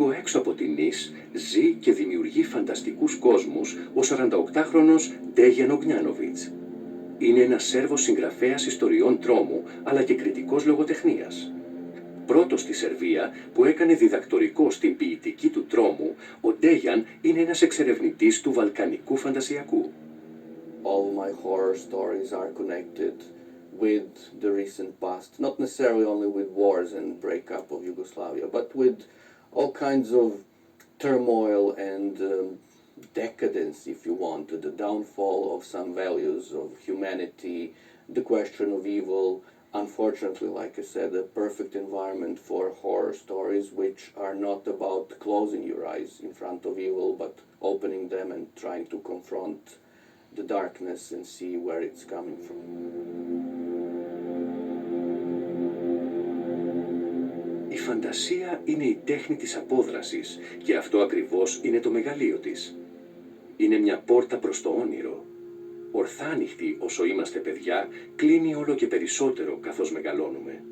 λίγο έξω από την Νις, ζει και δημιουργεί φανταστικούς κόσμους ο 48χρονος Ντέγιαν Ογνιάνοβιτς. Είναι ένας Σέρβος συγγραφέας ιστοριών τρόμου, αλλά και κριτικός λογοτεχνίας. Πρώτος στη Σερβία που έκανε διδακτορικό στην ποιητική του τρόμου, ο Ντέγιαν είναι ένας εξερευνητής του βαλκανικού φαντασιακού. All my horror stories are connected with the recent past, not necessarily only with wars and breakup of Yugoslavia, but with all kinds of turmoil and decadence, if you want, the downfall of some values of humanity, the question of evil. Unfortunately, like I said, a perfect environment for horror stories which are not about closing your eyes in front of evil, but opening them and trying to confront the darkness and see where it's coming from. Η φαντασία είναι η τέχνη της απόδρασης και αυτό ακριβώς είναι το μεγαλείο της. Είναι μια πόρτα προς το όνειρο. Ορθάνυχτη όσο είμαστε παιδιά, κλείνει όλο και περισσότερο καθώς μεγαλώνουμε.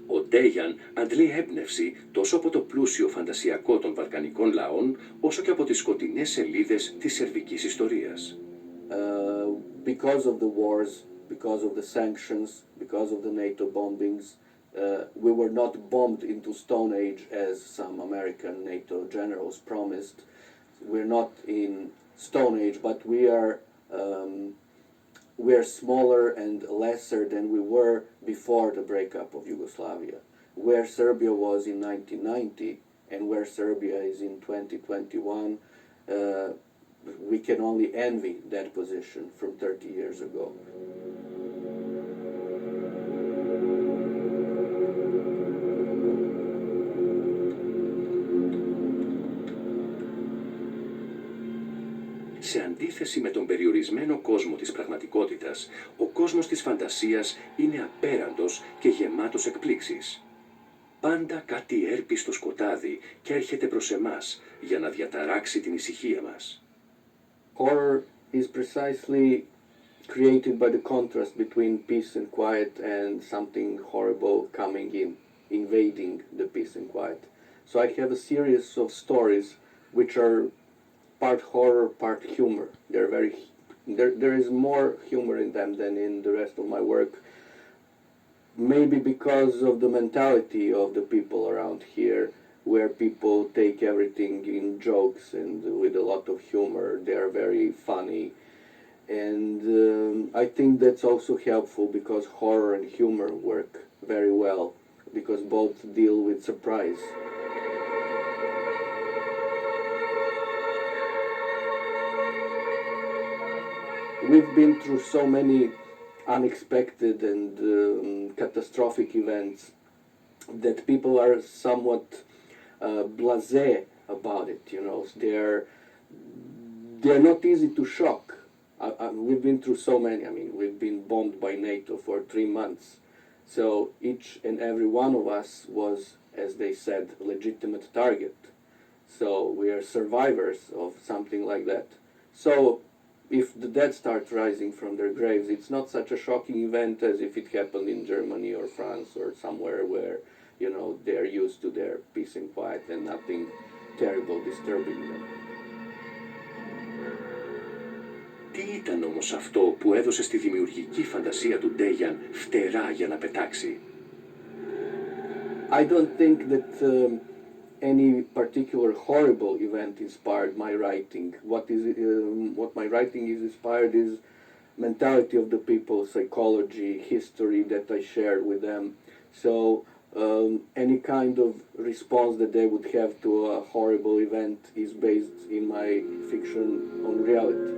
Ο Ντέγιαν αντλεί έμπνευση τόσο από το πλούσιο φαντασιακό των βαλκανικών λαών, όσο και από τις σκοτεινές σελίδες της σερβικής ιστορίας. Because of the wars, because of the sanctions, because of the NATO bombings, we were not bombed into Stone Age as some American NATO generals promised. We're not in Stone Age, but we are smaller and lesser than we were before the breakup of Yugoslavia. Where Serbia was in 1990 and where Serbia is in 2021, we can only envy that position from 30 years ago. Σε αντίθεση με τον περιορισμένο κόσμο της πραγματικότητας, ο κόσμος της φαντασίας είναι απέραντος και γεμάτος εκπλήξεις. Πάντα κάτι έρπει στο σκοτάδι και έρχεται προς εμάς για να διαταράξει την ησυχία μας. Horror is precisely created by the contrast between peace and quiet and something horrible coming in, invading the peace and quiet. So I have a series of stories which are part horror, part humor. There is more humor in them than in the rest of my work. Maybe because of the mentality of the people around here, where people take everything in jokes and with a lot of humor. They are very funny. And I think that's also helpful because horror and humor work very well, because both deal with surprise. We've been through so many unexpected and catastrophic events that people are somewhat blasé about it, you know. They're not easy to shock. We've been through so many. I mean, we've been bombed by NATO for 3 months. So each and every one of us was, as they said, a legitimate target. So we are survivors of something like that. So if the dead start rising from their graves, it's not such a shocking event as if it happened in Germany or France or somewhere where, you know, they're used to their peace and quiet and nothing terrible disturbing them. Τι ήταν όμως αυτό που έδωσε στη δημιουργική φαντασία του Ντέγιαν φτερά για να πετάξει? I don't think that any particular horrible event inspired my writing. What my writing is inspired is mentality of the people, psychology, history that I shared with them. So any kind of response that they would have to a horrible event is based in my fiction on reality.